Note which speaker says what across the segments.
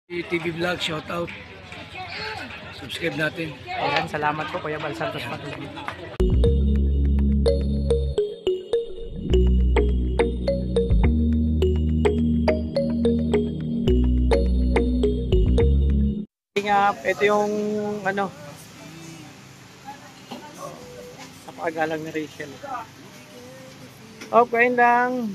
Speaker 1: TV Vlog, shout out. Subscribe natin.
Speaker 2: Ayan, salamat po Kuya Bal Santos Patuloy. Ito yung ano, napakagalang ni Rachel. Okay lang.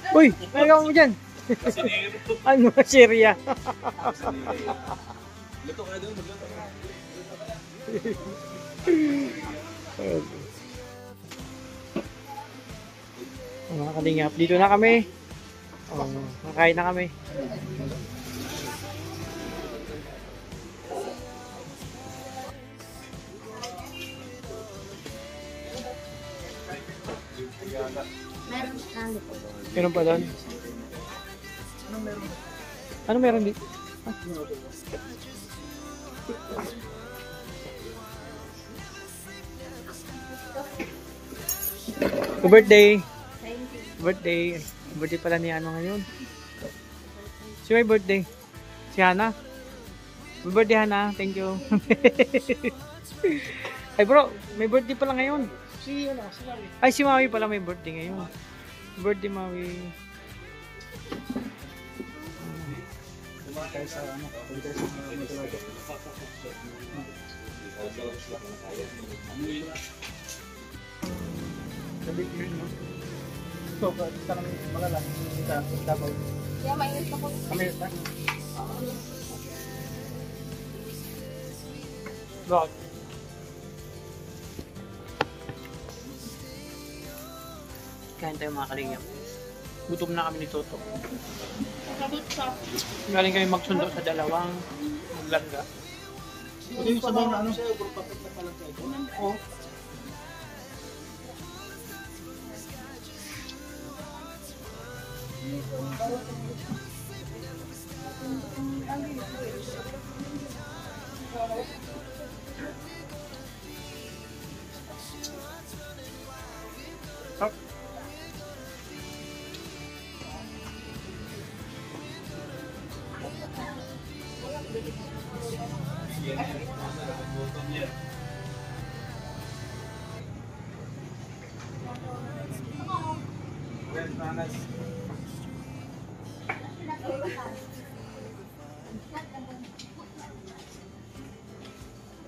Speaker 2: Uy, nagawa mo dyan? Ano, Syria?
Speaker 1: Luto ka doon, magluto ka.
Speaker 2: Mga kalingap, dito na kami. Makain na kami. Meron pa doon? Ano meron dito? Birthday! Birthday! Birthday pala ni ano ngayon? Si may birthday? Si Hana? May birthday Hana, thank you. Ay bro, may birthday pala ngayon. Si Maui. Ay si Maui pala may birthday ngayon. Birthday Maui.
Speaker 1: Tayo sa ano, tayo sa mga matulaga. Sabi ko yun, no? So, basta kami malalang sa Davao.
Speaker 3: Yeah, mainit ako.
Speaker 1: Kami, ha?
Speaker 2: Bakit? Kain tayo mga kalingap. Gutom na kami ni Toto. Galing kami magsundo sa dalawang maglangga.
Speaker 1: Ito yung sabaw na ano sa'yo, puro papit na palang sa'yo. Oo.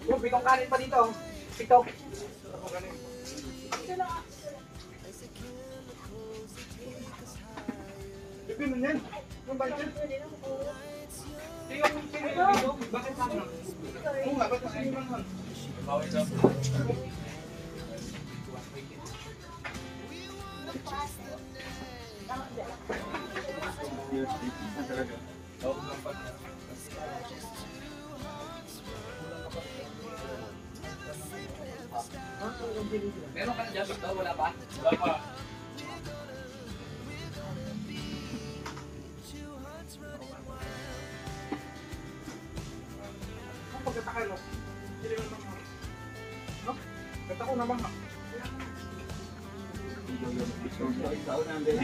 Speaker 2: Yung pitong kanin pa dito. Pitong.
Speaker 1: Ipin mo yan. Yung budget. Bakit sa akin? Oo nga, ba't kasi yung man? Bawal daw.
Speaker 4: Meron ka na dyan, Victor? Wala pa?
Speaker 1: Wala pa. Ang pagkataka, no? Hindi naman naman. No? Pagkatako naman, no? Ikaw na, hindi.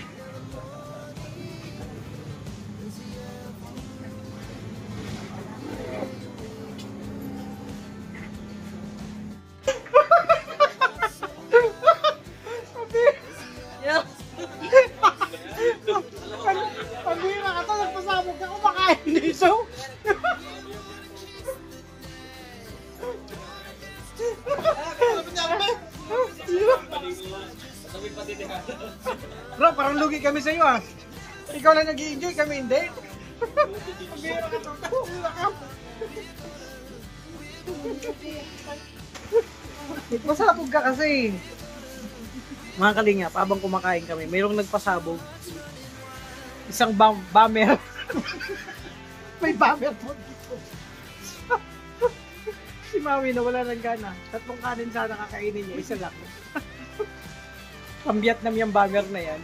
Speaker 2: Pag-uwi na ka to, nagpasabog ka, kumakain dito. Bro, parang lugi kami sa iyo ah. Ikaw lang nag-i-enjoy, kami hindi.
Speaker 1: Pag-iira ka ito, wala ka.
Speaker 2: Masabog ka kasi. Mga kalingap, habang kumakain kami, mayroong nagpasabog. Isang bomber.
Speaker 1: May bummer po dito.
Speaker 2: Si Mami na wala ng gana. 3 kanin sana kakainin niya, isa lang. Pang Vietnam yung bomber na yan.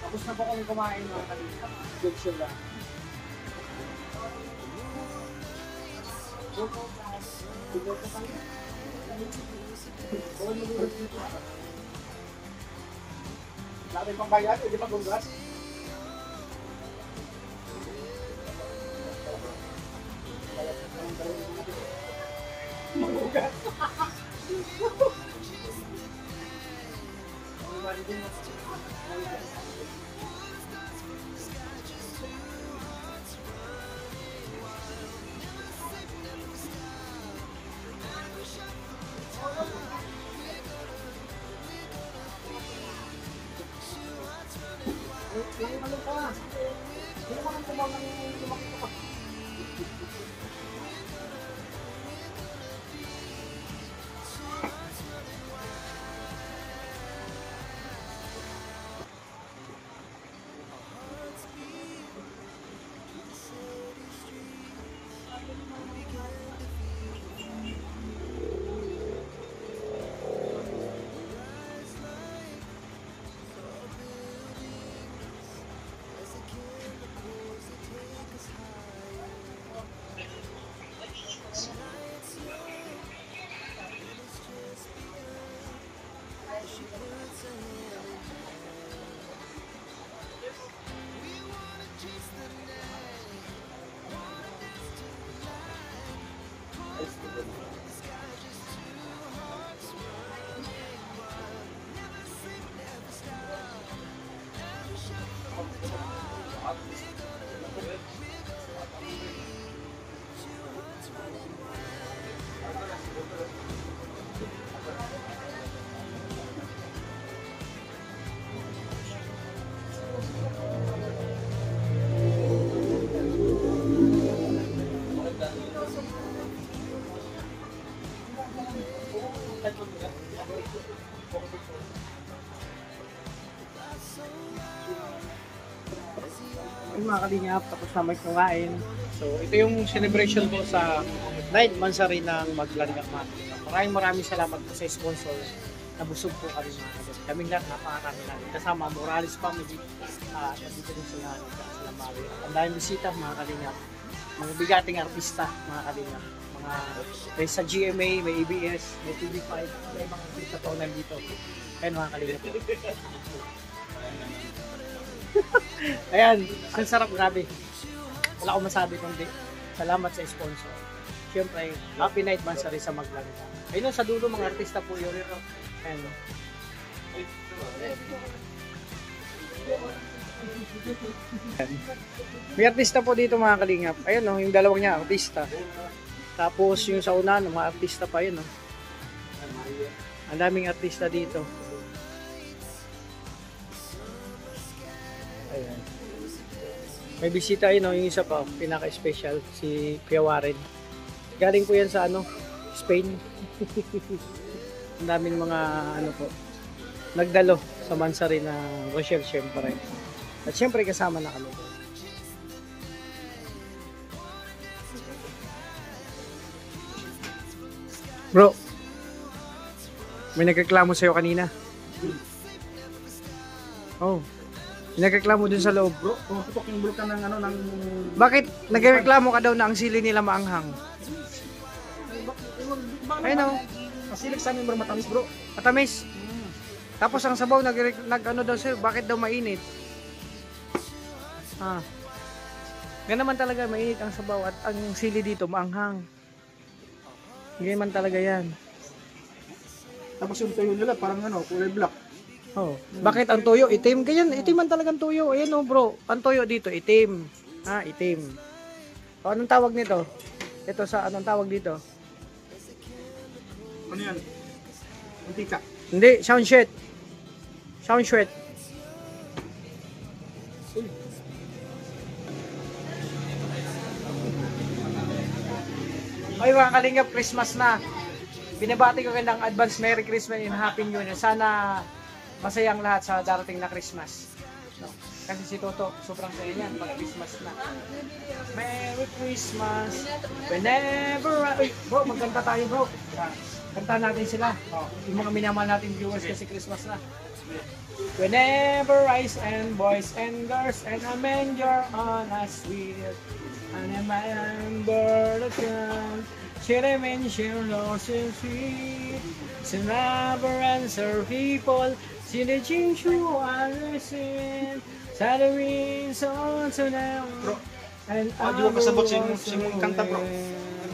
Speaker 2: Tapos na po kami kumain mga kalingap. Good show lang.
Speaker 1: Dami pang bayad, hindi pa gunggas. Magugas.
Speaker 2: Yung mga kalingap, tapos na may kumain. So, ito yung celebration ko sa 9th Mansari ng Maglanggam Market. Maraming salamat po sa sponsor. Nabusog po kami mga kalingap. Kaming lahat, napakarami namin. Kasama Morales family. Nandito rin sila Mawi. Ang daming bisita mga kalingap. Mga bigating artista mga kalingap. May sa GMA, may ABS, may TV5, may mga artista po nandito. Ayan mga kalingap. Ayan, ang sarap, grabe. Wala akong masabi kundi salamat sa sponsor. Siyempre, happy night Mansari sa Maglanggam. Ayun sa dulo, mga artista po yun. Ayan. May artista po dito mga kalingap. Ayun no, yung dalawang niya, artista. Tapos yung sa una, mga artista pa yun no. Ang daming artista dito. Ayan. May bisita yun, no? Yung isa pa, pinaka-special, si Pia Warren. Galing po yan sa Spain. Ang daming mga po, nagdalo sa Mansari na Rochelle syempre. At syempre kasama na kami. Bro, may nagreklamo sa'yo kanina. Oh. Nagreklamo dun sa loob.
Speaker 1: Bro, pumaputok yung bulkan ng ng...
Speaker 2: Bakit nagreklamo ka daw na ang sili nila maanghang? Ayun o.
Speaker 1: Masilig sa amin bro, matamis bro.
Speaker 2: Matamis. Tapos ang sabaw nag-ano daw sa'yo, bakit daw mainit? Ganun naman talaga, mainit ang sabaw at ang sili dito maanghang. Ganyan man talaga yan.
Speaker 1: Tapos yung tuyo nila parang kulay black.
Speaker 2: Oh. Bakit ang tuyo itim? Ganyan, itim man talagang tuyo. Ayan o bro, ang tuyo dito itim. Itim. O anong tawag nito? Ito sa anong tawag dito?
Speaker 1: Ano yan? Mantika.
Speaker 2: Hindi, sound sweat. Sound sweat. Ay mga kalingap, Christmas na. Binabati ko kayong advance Merry Christmas and Happy New Year. Sana masayang lahat sa darating na Christmas. No? Kasi si Toto, sobrang saya niyan pag Christmas na. Merry Christmas, whenever Uy, bro, magkanta tayo bro. Kanta natin sila. Yung mga minamahal natin viewers kasi Christmas na. Whenever rice and boys and girls and a manger on a sweet and a man bird can Chiramen Shiros and sweet Sinaber answer people Sinijing Shu Alisin Sadawin Son Sunam
Speaker 1: Bro,
Speaker 2: and
Speaker 1: di ba pasabot sa imong kanta bro?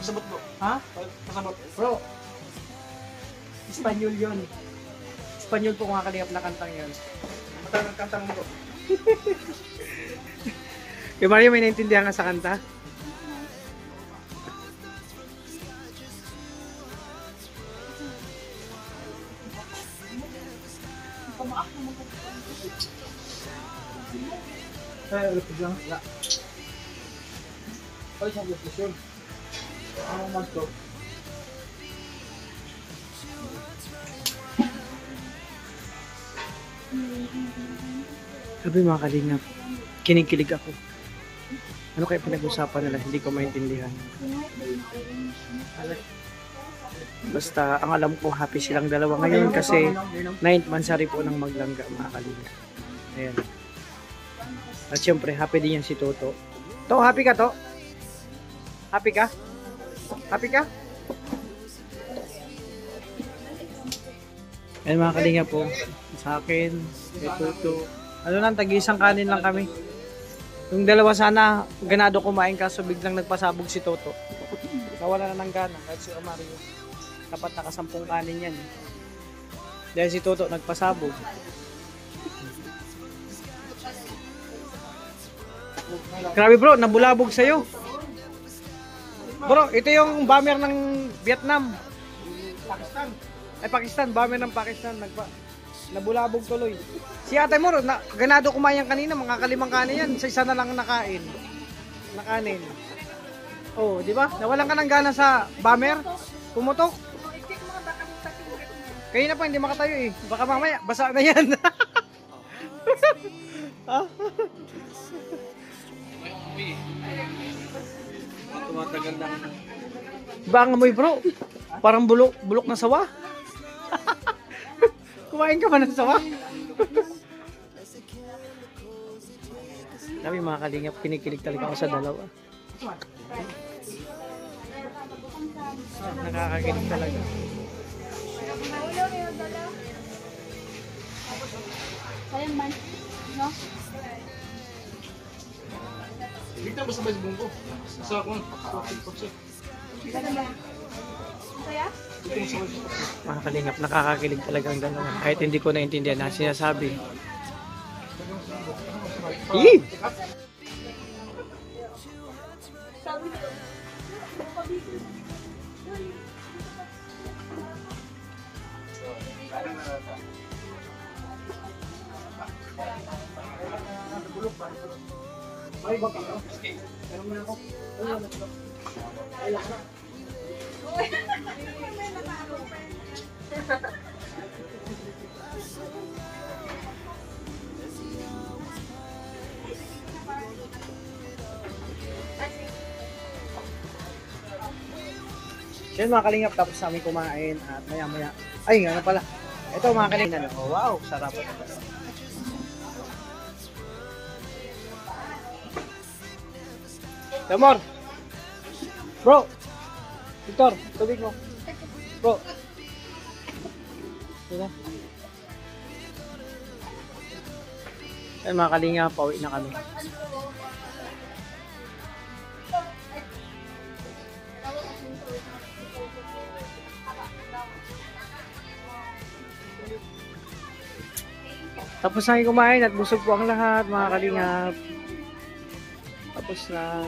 Speaker 1: Pasabot bro.
Speaker 2: Ha?
Speaker 1: Pasabot.
Speaker 2: Bro, Espanyol yun. Espanyol po mga kalingap na kantang yun.
Speaker 1: Matang kanta mo bro.
Speaker 2: Yung Mario, may naintindihan ka sa kanta?
Speaker 1: Ay, ulit lang. Wala. Ay, sabi ko siya. Ano man to?
Speaker 2: Sabi mga kalingap, kinikilig ako. Ano kaya pinag-usapan nila? Hindi ko maintindihan. Basta ang alam ko, happy silang dalawa ngayon kasi 9th mansari po ng maglangga mga kalingap. Ayan. At syempre, happy din yan si Toto. To, happy ka to? Happy ka? Happy ka? Ayan mga kalingap po. Sa akin, kay Toto. Ano lang, tag-isang kanin lang kami. Yung dalawa sana, ganado kumain kaso biglang nagpasabog si Toto. Nawala na ng gana kahit si Mario. Dapat nakasampung kanin yan. Dahil si Toto nagpasabog. Grabe bro, nabulabog sa'yo. Bro, ito yung bomber ng Vietnam.
Speaker 1: Pakistan.
Speaker 2: Ay, Pakistan, bomber ng Pakistan. Nabulabog tuloy. Si ate mo, ganado kumain kanina, mga kalimang kanin yan. Sa isa na lang nakain. Nakanin. Oh, di ba? Nawalan ka ng gana sa bomber? Pumutok? Kaya na pa, hindi makatayo eh. Baka mamaya, basa na yan.
Speaker 1: Tumatagal lang.
Speaker 2: Ba ang amoy bro? Parang bulok na sawa. Kumain ka ba ng sawa? Sabi mga kalingap, kinikilig talaga ako sa dalawa. Nakakakilig talaga.
Speaker 3: Kaya man, no?
Speaker 1: Dito mo sa basbong ko. Sa akong.
Speaker 3: Kaya?
Speaker 2: Mga kalingap, nakakakilig talaga ang dalawa. Kahit hindi ko naintindihan na sinasabi. Yee!
Speaker 3: Sabi ko,
Speaker 1: Ay, baka no? Pero mo na ako. Ay, laki na.
Speaker 2: Yan mga kalingap, tapos namin kumain at maya maya. Ay, ano pala. Ito mga kalingap. Oh, wow, sarap. Damor! Bro! Victor, tubig mo. Bro. Yan na. Yan mga kalingap, pauwi na kami. Tapos na kumain at busog po ang lahat mga kalingap. Tapos na.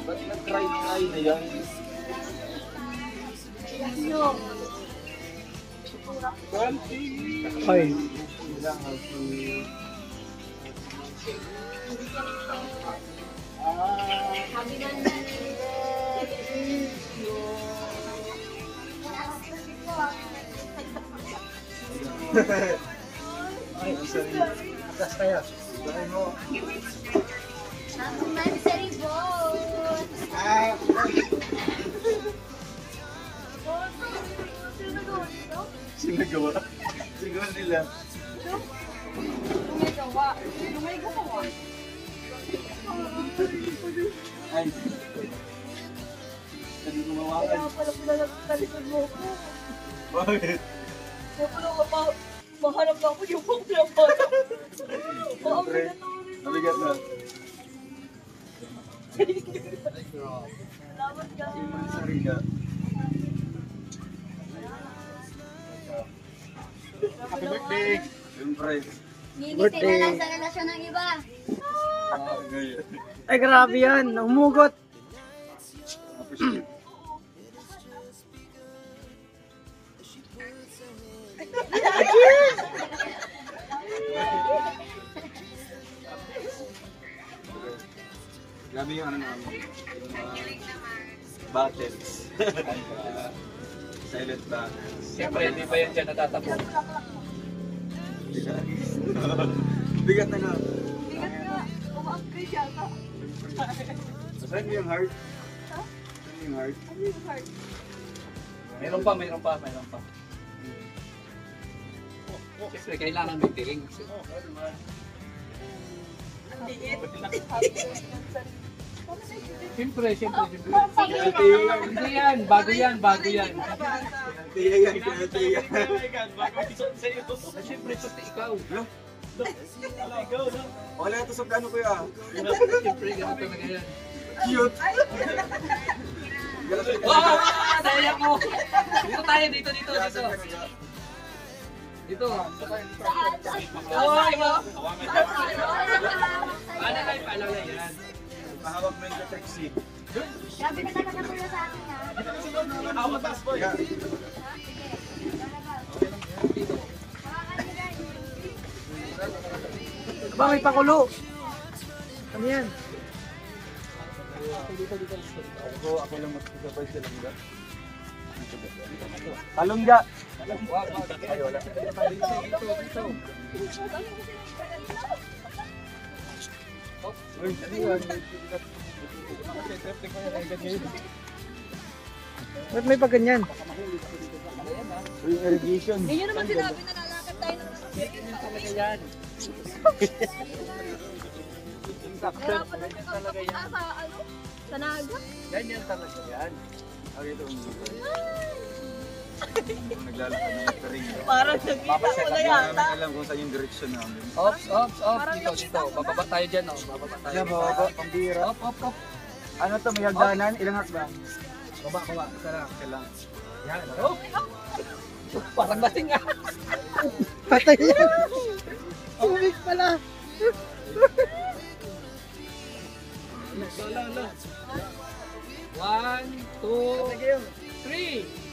Speaker 1: Ba't nag-try na yan?
Speaker 2: Hoy.
Speaker 3: Happy birthday.
Speaker 2: Ay, sorry. Atas kaya.
Speaker 3: Happy birthday, boss.
Speaker 1: Sino nagawa? Siguro nila. Ay. Hindi gumawa ka.
Speaker 3: Kaya pala pinalagtalikod mo ko.
Speaker 1: Bakit?
Speaker 3: Kaya pala maharap ako yung pang-pala.
Speaker 1: Siyempre. Nabigat na.
Speaker 3: Salamat ka.
Speaker 1: Sorry ka. Happy birthday! Siyempre.
Speaker 3: Ngingiti na lang sa relasyon ng iba.
Speaker 1: Ganyan.
Speaker 2: Ay, grabe yan. Umugot.
Speaker 1: Appreciate. Grabe yung ano namin, yung battles. Silent battles.
Speaker 4: Siyempre, hindi pa yan dyan natatapos.
Speaker 1: Bigat na nga.
Speaker 3: Bigat nga. Umaangkay siya ka.
Speaker 1: Saan mo yung heart? Saan mo yung heart?
Speaker 3: Ano yung heart?
Speaker 4: Mayroon pa. Siyempre, kailangan may tiling.
Speaker 3: Ang liit.
Speaker 4: Siyempre.
Speaker 3: Sige.
Speaker 4: Hindi yan, bago yan.
Speaker 1: Tiya yan, tiya.
Speaker 4: Siyempre, pati ikaw.
Speaker 1: Wala ito sa plano ko yan.
Speaker 4: Siyempre, ganun talaga yan.
Speaker 1: Cute!
Speaker 4: Wow! Daya mo! Dito tayo, dito. Dito. Ay, mo! Ano na yung paalala yan?
Speaker 1: Mahawag mo yung taxi.
Speaker 3: Grabe ka talaga pala sa akin ha.
Speaker 1: Awat taas boy!
Speaker 2: Aba, may pakulo. Ano yan?
Speaker 1: Ako lang mag-surprise sa langga. Talongga! Ay, wala.
Speaker 2: Ba't may paganyan?
Speaker 1: Irrigation.
Speaker 3: Hindi nyo naman sinabi na lalakad tayo ng
Speaker 2: Talaga yan.
Speaker 3: Kaya pala siya kapunta sa ano? Sa Naga.
Speaker 2: Ganyan talaga yan.
Speaker 1: Ang ito ang naglalakad ng ring.
Speaker 3: Parang nagkita mo na yata.
Speaker 1: Alam kung saan yung direction namin.
Speaker 4: Ops. Dito. Bababa tayo dyan, oh. Bababa tayo.
Speaker 1: Baba, pambira.
Speaker 4: Op.
Speaker 1: Ano to, may hagdanan? Ilang hakbang?
Speaker 4: Baba. Isa lang.
Speaker 1: Kailang.
Speaker 4: Yan, ano? Parang lasing ah.
Speaker 2: Patay yan. Tubig pala.
Speaker 4: Lo. 1, 2, 3.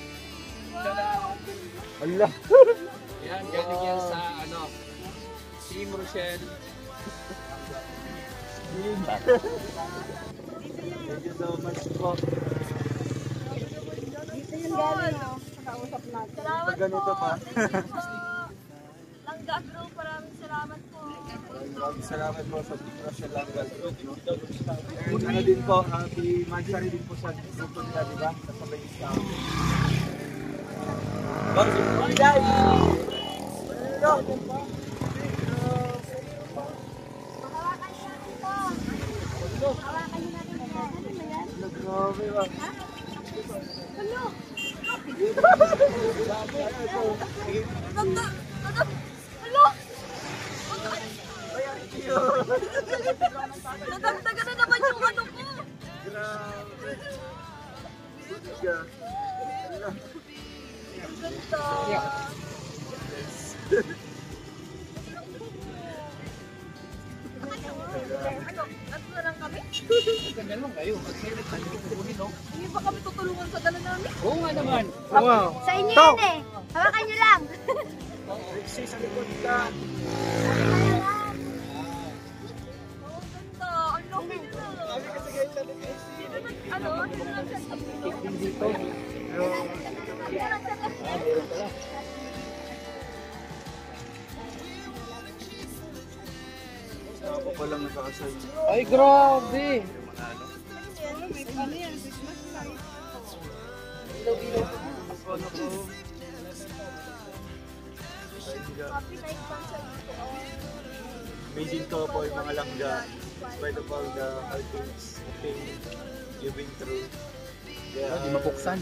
Speaker 1: Allah!
Speaker 4: Yan, galing yan sa ano. Team Rochelle.
Speaker 1: Thank you so much po.
Speaker 3: Dito yung galing. Nakausap natin. Salamat
Speaker 1: Pag ganito pa.
Speaker 3: Langga Group, maraming salamat po.
Speaker 1: Maraming salamat po sa Rochelle Langal Group. And ano din po, si Mansari din po sa grupo nila, di ba? Kasabay sa
Speaker 3: Hawakan niyo natin po. Hawakan niyo natin po. Ano ba yan?
Speaker 1: grabe ba?
Speaker 3: Ano? Nadagdagan na naman yung ano ko.
Speaker 1: Grabe.
Speaker 3: Ganda. Ano? At na lang kami?
Speaker 4: Ganyan lang kayo. Mag-select tayo. No?
Speaker 3: Hindi pa kami tutulungan sa dala namin?
Speaker 4: Oo nga naman.
Speaker 2: Wow.
Speaker 3: Sa inyo
Speaker 2: To.
Speaker 3: yan eh. Hawakan niyo lang.
Speaker 1: Rexy sa likod ka.
Speaker 3: Ano?
Speaker 2: Dito.
Speaker 1: Ako pa lang nakakasay.
Speaker 2: Ay, grabe.
Speaker 3: Happy night pa sa
Speaker 1: Amazing to po yung mga langga. In spite of all the hard things, the pain you've been through. Yeah,
Speaker 4: Hindi mabuksan.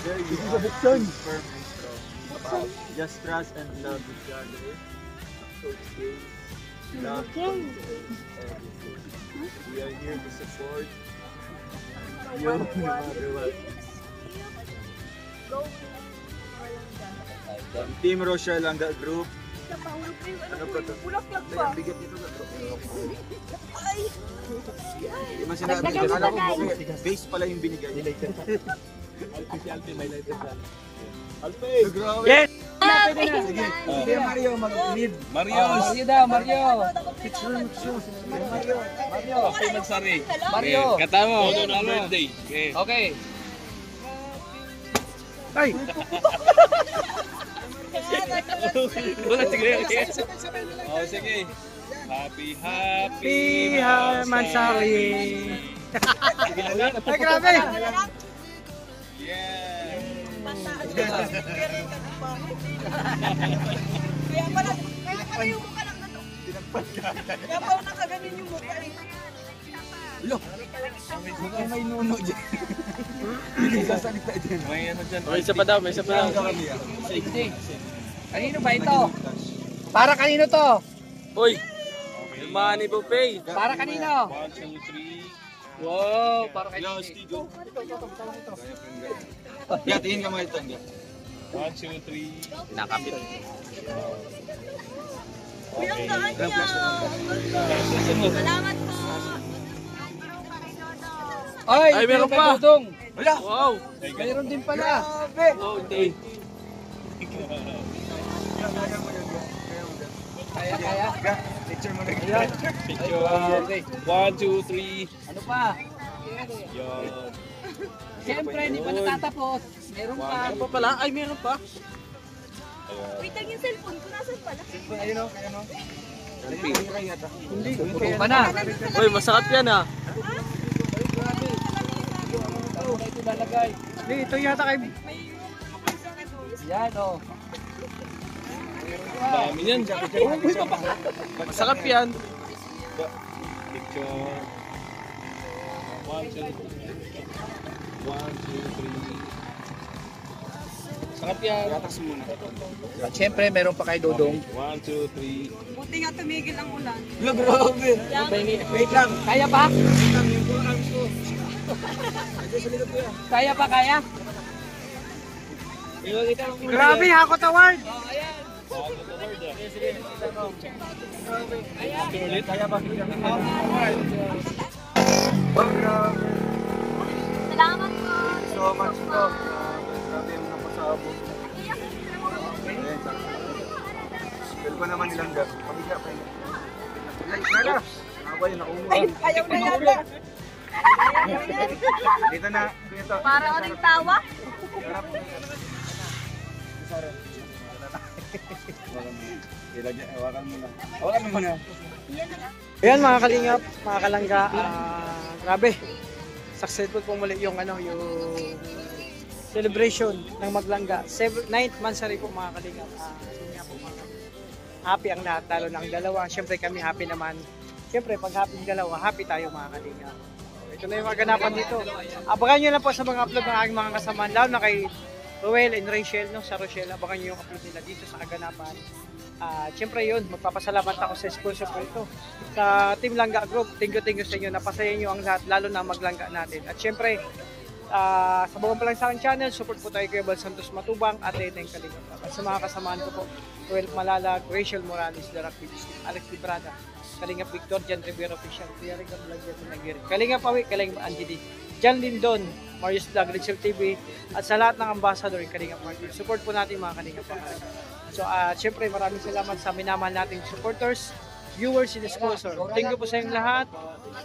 Speaker 1: Hindi mabuksan. Firm and strong. Just trust and love each other. So today, love everything. We are here to support you no matter what. From Team Rochelle Langga Group. Ano pa to? Ang bigat nito na bro. Hindi man sinabi. Akala ko base pala yung binigay. Alpi may lighter dyan. Alpi!
Speaker 2: Yes!
Speaker 1: Sige Mario, mag-lead.
Speaker 4: Mario daw, Mario. Mario. Okay, magsari. Mario. Kata mo. Birthday. Okay.
Speaker 2: Ay!
Speaker 4: Wala, sige. Oh, sige. Happy
Speaker 2: Mansari! Ay, grabe!
Speaker 4: Yeah.
Speaker 5: Kaya pala yung mukha lang ganun. Kaya pala nakaganin yung mukha.
Speaker 1: Mukhang may nuno dyan. Hindi sasalita dyan.
Speaker 4: May ano dyan.
Speaker 2: May isa pa daw.
Speaker 4: Sige. Kanino ba ito?
Speaker 2: Para kanino to?
Speaker 4: Uy. Yung money buffet.
Speaker 2: Para kanino?
Speaker 4: 1, 2, 3.
Speaker 2: Wow, para kanino?
Speaker 1: Yeah, tingin ka mga ito.
Speaker 4: 1, 2, 3. Nakapit.
Speaker 5: Bilang daan niya. Salamat po.
Speaker 2: Ay, meron pa!
Speaker 1: Wala!
Speaker 4: Wow.
Speaker 2: Mayroon din pala!
Speaker 4: Oh, day.
Speaker 2: Kaya.
Speaker 1: Picture mo na.
Speaker 4: Picture. 1, 2, 3.
Speaker 2: Ano pa?
Speaker 4: Yan.
Speaker 2: Siyempre, hindi pa natatapos. Meron pa.
Speaker 4: Ano pa pala? Ay, meron pa.
Speaker 5: Wait lang yung cellphone ko. Nasaan pala?
Speaker 1: Ayun o, ayun o.
Speaker 2: Hindi, putong pa na.
Speaker 4: Uy, masakit yan ah.
Speaker 2: Ito lalagay. Hindi, ito yata kay... Yan, o.
Speaker 4: Dami yan. Masakit yan. Picture. 1, 2, 3. 1, 2, 3. Sakit yan.
Speaker 1: Gatas muna.
Speaker 2: At syempre, meron pa kay Dodong.
Speaker 4: 1, 2, 3.
Speaker 5: Buti nga tumigil ang ulan.
Speaker 1: Wala, grabe. Wait lang.
Speaker 2: Kaya pa?
Speaker 1: Wait lang, yung full arms ko. Ayun sa likod ko yan.
Speaker 2: Kaya pa, kaya? Grabe, hakot award!
Speaker 1: Kaya ba?
Speaker 3: Salamat po.
Speaker 1: So much po. Grabe yung napasabog. Pero pa naman nilang gab. Pamilya pa yun. Ay, nala! Ako yun, naumura.
Speaker 5: Ayaw na yata.
Speaker 1: Dito na. Dito.
Speaker 3: Para ka rin tawa.
Speaker 1: Hawakan mo na. Hawakan mo na.
Speaker 2: Ayan mga kalingap, mga kalangga, grabe. Successful po muli yung yung celebration ng Maglangga. 9th Mansari po mga kalingap. Yun nga po, mga happy ang lahat, lalo ng dalawa. Siyempre kami happy naman. Siyempre pag happy ng dalawa, happy tayo mga kalingap. Ito na yung maganapan dito. Abangan nyo lang po sa mga upload ng aking mga kasamaan, lalo na kay Roel and Rachel, no? Sa Rochelle, abangan nyo yung upload nila dito sa kaganapan. Siyempre yun, magpapasalamat ako sa sponsor ko ito. Sa Team Langga Group, thank you sa inyo. Napasaya nyo ang lahat, lalo na maglangga natin. At siyempre, sa buong palang sa aking channel, support po tayo kay Bal Santos Matubang at Eteng Kalingap. At sa mga kasamaan ko po, Roel Malalag, Rachel Morales, Darak Bibis, Alex Librada, Kalingap Victor, Jan Rivera Official, Kalingap Vlog, Kalingap Awi, Kalingap Anjidi, Jan Lindon, Marius Vlog, Richel TV, at sa lahat ng ambassador ng Kalingap Partner. Support po natin mga Kalingap Partner. So, syempre maraming salamat sa minamahal nating supporters, viewers, and sponsor. Thank you po sa inyong lahat.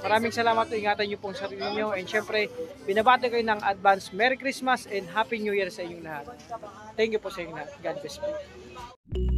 Speaker 2: Maraming salamat po. Ingatan niyo pong sarili niyo. And syempre, binabati kayo ng advance Merry Christmas and Happy New Year sa inyong lahat. Thank you po sa inyong lahat. God bless you.